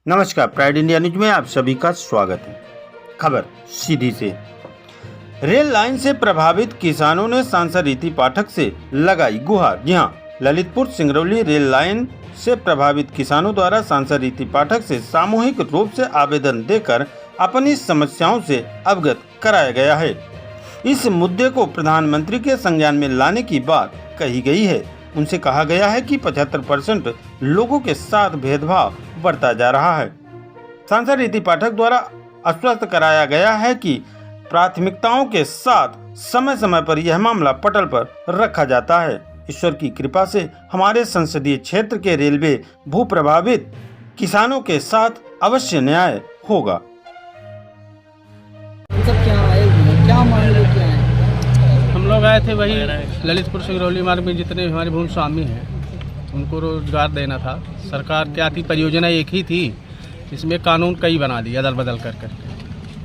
नमस्कार, pride India news में आप सभी का स्वागत है। खबर सीधी से। रेल लाइन से प्रभावित किसानों ने सांसद रीति पाठक से लगाई गुहार। जी हां, ललितपुर सिंगरौली रेल लाइन से प्रभावित किसानों द्वारा सांसद रीति पाठक से सामूहिक रूप से आवेदन देकर अपनी समस्याओं से अवगत कराया गया है। इस मुद्दे को प्रधानमंत्री के संज्ञान में लाने की बात कही गई है। उनसे कहा गया है कि 75% लोगों के साथ भेदभाव बरता जा रहा है। सांसद रीति पाठक द्वारा आश्वस्त कराया गया है कि प्राथमिकताओं के साथ समय समय पर यह मामला पटल पर रखा जाता है। ईश्वर की कृपा से हमारे संसदीय क्षेत्र के रेलवे भू प्रभावित किसानों के साथ अवश्य न्याय होगा। क्या मामले क्या है? हम लोग आए थे वही ललितपुर सिंगरौली मार्ग में जितने हमारे भूमि स्वामी हैं उनको रोजगार देना था। सरकार क्या थी, परियोजना एक ही थी, इसमें कानून कई बना दिया अदल बदल कर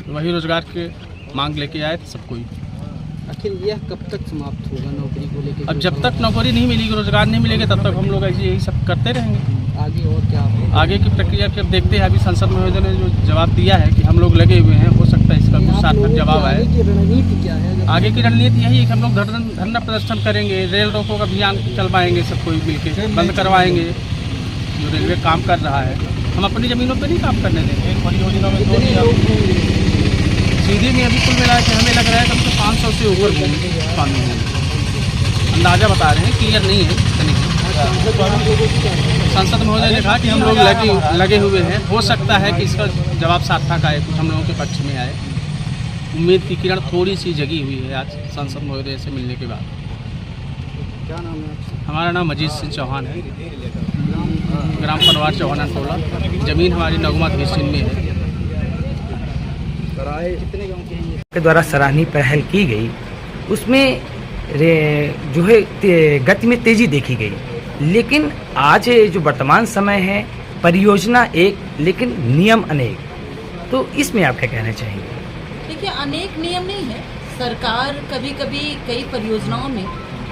वही रोजगार के मांग लेके आए थे सब कोई। आखिर यह कब तक समाप्त होगा नौकरी को लेकर? अब जब तक नौकरी नहीं मिलेगी, रोजगार नहीं मिलेगा, तब तक हम लोग ऐसे यही सब करते रहेंगे। आगे और क्या आगे की प्रक्रिया के अब देखते हैं। अभी संसद महोदय ने जो जवाब दिया है कि हम लोग लगे हुए हैं, हो सकता है इसका कुछ सार्थक जवाब आए। रणनीति क्या है? आगे की रणनीति यही है कि हम लोग धरना प्रदर्शन करेंगे, रेल रोको का अभियान चलवाएंगे, सब कोई मिलकर बंद करवाएंगे जो रेलवे काम कर रहा है। हम अपनी ज़मीनों पर नहीं काम करने देंगे। परियोजना में सीधी में अभी कुल मिला के हमें लग रहा है कम से 500 से ऊपर भूमि स्वामी है। अंदाज़ा बता रहे हैं, क्लियर नहीं है। सांसद महोदय ने कहा कि हम लोग लगे हुए हैं, हो सकता है कि इसका जवाब सार्थक आए, कुछ हम लोगों के पक्ष में आए। उम्मीद की किरण थोड़ी सी जगी हुई है आज सांसद महोदय से मिलने के बाद। क्या नाम है? हमारा नाम अजीत सिंह चौहान है, ग्राम पनवार चौहान टोला। ज़मीन हमारी नगमा तहसील में है। कितने गाँव के हैं? के द्वारा सराहनीय पहल की गई, उसमें जो है गति में तेजी देखी गई। लेकिन आज जो वर्तमान समय है, परियोजना एक लेकिन नियम अनेक, तो इसमें आप क्या कहना चाहेंगे? देखिए, अनेक नियम नहीं है। सरकार कभी कभी कई परियोजनाओं में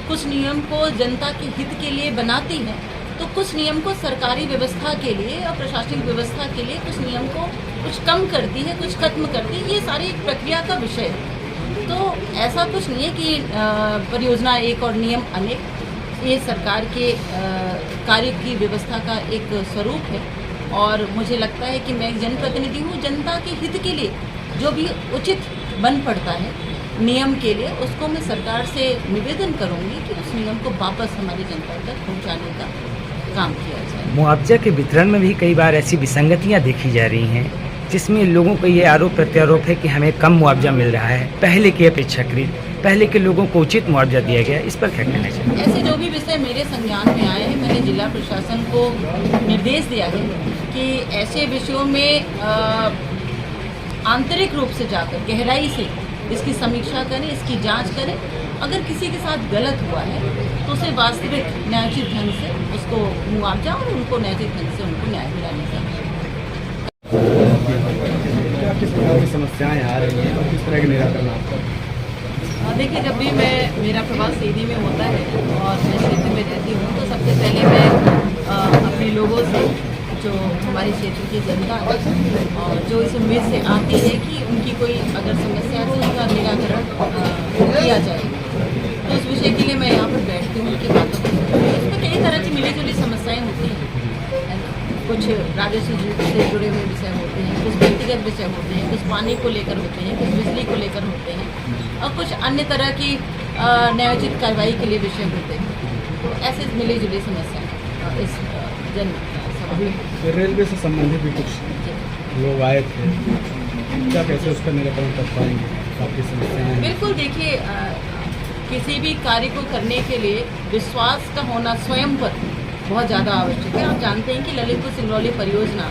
कुछ नियम को जनता के हित के लिए बनाती है, तो कुछ नियम को सरकारी व्यवस्था के लिए और प्रशासनिक व्यवस्था के लिए कुछ नियम को कुछ कम करती है, कुछ खत्म करती है। ये सारी एक प्रक्रिया का विषय है। तो ऐसा कुछ नहीं है कि परियोजना एक और नियम अनेक। ये सरकार के कार्य की व्यवस्था का एक स्वरूप है और मुझे लगता है कि मैं एक जनप्रतिनिधि हूँ। जनता के हित के लिए जो भी उचित बन पड़ता है नियम के लिए, उसको मैं सरकार से निवेदन करूँगी कि उस नियम को वापस हमारी जनता तक पहुँचाने का काम किया जाए। मुआवजा के वितरण में भी कई बार ऐसी विसंगतियां देखी जा रही हैं, जिसमें लोगों को ये आरोप प्रत्यारोप है कि हमें कम मुआवजा मिल रहा है पहले की अपेक्षाकृत। पहले के लोगों को उचित मुआवजा दिया गया, इस पर क्या कहना चाहिए? ऐसे जो भी विषय मेरे संज्ञान में आए हैं, मैंने जिला प्रशासन को निर्देश दिया है कि ऐसे विषयों में आंतरिक रूप से जाकर गहराई से इसकी समीक्षा करें, इसकी जांच करें। अगर किसी के साथ गलत हुआ है तो उसे वास्तविक न्यायोचित ढंग से उसको मुआवजा और उनको न्यायोचित ढंग से उनको न्याय दिलाने का। किस प्रकार की समस्याएं आ रही हैं और किस तरह के निराकरण आपका? देखिए, जब भी मेरा प्रवास सीधी में होता है और मैं क्षेत्र में रहती हूँ, तो सबसे पहले मैं अपने लोगों से, जो हमारे क्षेत्र की जनता है और जो इस उम्मीद से आती है कि उनकी कोई अगर समस्या है तो उसका निराकरण किया जाए, तो उस विषय के लिए मैं यहाँ पर बैठती हूँ, उनकी बातों को सुनती हूँ। उसमें कई तरह की मिली जुली समस्याएँ होती हैं। कुछ राजस्व से जुड़े हुए विषय होते हैं, कुछ व्यक्तिगत विषय होते हैं, कुछ पानी को लेकर होते हैं, कुछ बिजली को लेकर होते हैं और कुछ अन्य तरह की न्यायोचित कार्रवाई के लिए विषय होते हैं। तो ऐसे मिली जुली समस्याएं इस जन सभा में। रेलवे से संबंधित भी कुछ लोग आए थे, क्या कैसे उसका निराकरण कर पाएंगे? काफ़ी समस्याएं। बिल्कुल, देखिए, किसी भी कार्य को करने के लिए विश्वास का होना स्वयं पर बहुत ज़्यादा आवश्यक है। आप जानते हैं कि ललितपुर सिंगरौली परियोजना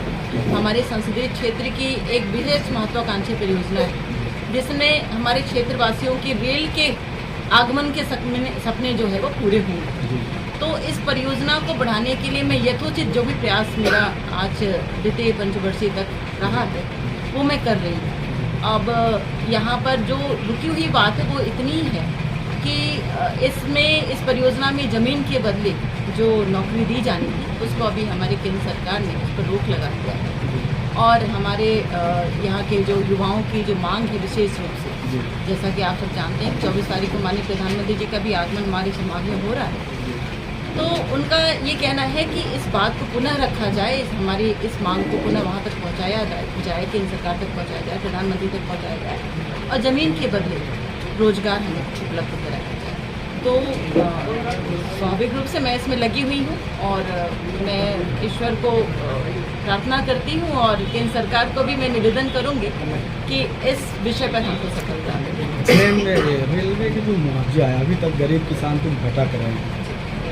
हमारे संसदीय क्षेत्र की एक विशेष महत्वाकांक्षी परियोजना है, जिसमें हमारे क्षेत्रवासियों की रेल के आगमन के सपने जो है वो पूरे होंगे। तो इस परियोजना को बढ़ाने के लिए मैं यथोचित जो भी प्रयास मेरा आज द्वितीय पंचवर्षीय तक रहा है वो मैं कर रही हूँ। अब यहाँ पर जो रुकी हुई बात है वो इतनी है कि इसमें इस परियोजना में ज़मीन के बदले जो नौकरी दी जानी थी उसको अभी हमारी केंद्र सरकार ने उस पर रोक लगा दिया है और हमारे यहाँ के जो युवाओं की जो मांग है विशेष रूप से, जैसा कि आप सब जानते हैं 24 तारीख को माननीय प्रधानमंत्री जी का भी आगमन हमारे समाज में हो रहा है, तो उनका ये कहना है कि इस बात को पुनः रखा जाए, हमारी इस मांग को पुनः वहाँ तक पहुँचाया जाए, केंद्र सरकार तक पहुँचाया जाए, प्रधानमंत्री तक पहुँचाया जाए और ज़मीन के बदले रोजगार हमें उपलब्ध कराया जाए। तो स्वाभाविक रूप से मैं इसमें लगी हुई हूँ और मैं ईश्वर को प्रार्थना करती हूँ और केंद्र सरकार को भी मैं निवेदन करूँगी कि इस विषय पर हमको सफलता मिले। रेलवे की जो मुआवजा है अभी तक गरीब किसान को घटा कर रहे हैं,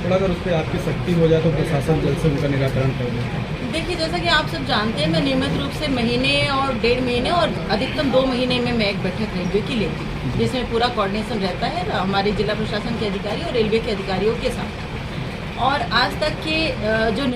थोड़ा अगर उस पर आपकी सख्ती हो जाए तो प्रशासन जल्द से उनका निराकरण कर दे। देखिए, जैसा कि आप सब जानते हैं, मैं नियमित रूप से महीने और 1.5 महीने और अधिकतम 2 महीने में मैं एक बैठक रेलवे की लेती हूँ, जिसमें पूरा कोऑर्डिनेशन रहता है हमारे जिला प्रशासन के अधिकारी और रेलवे के अधिकारियों के साथ। और आज तक के जो